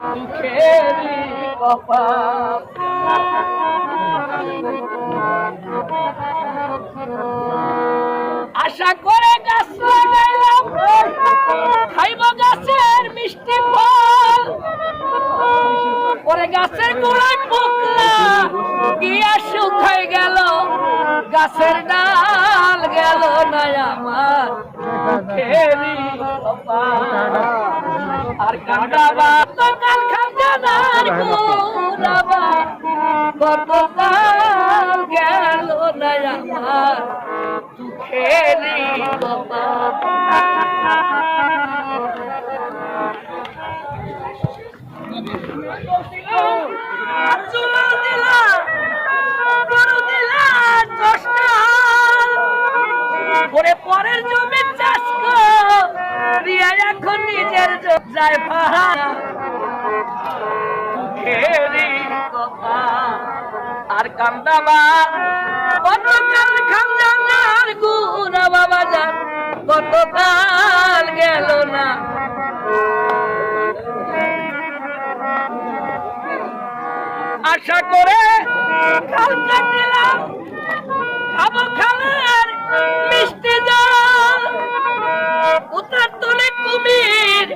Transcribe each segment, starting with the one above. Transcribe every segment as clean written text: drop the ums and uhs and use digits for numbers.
দুঃখেরই কপাল। আশা করে গাছ লাগাইলাম, খাইব গাছের মিষ্টি ফল, পরে গাছের গোড়ায় পোকলা গিয়া শুকাই গেল, গাছের ডাল গেল না আমার দুঃখেরই কপাল। আর কান্দাবা কাল খাজানার গোরাবা, গতকাল গেল না আমার দুঃখেরই কপাল। পরের জমি চাষ করিয়া এখন নিজের যায় পাহাড় দুঃখেরই কপাল। আর কান্দাবা গতকাল খাজানার গুনা বাবা যান, গতকাল গেল না। আশা করে কাল কাটিলাম, খাবো খালের মিষ্টি জল, উতার তোলে কুমির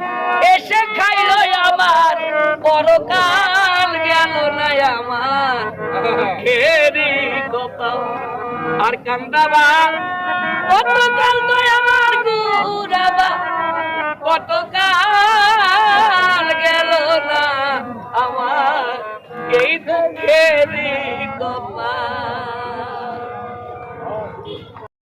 এসে খাইল আমার, পরকাল গেল না আমার দুঃখেরই কপাল। আর কান্দাবা গতকাল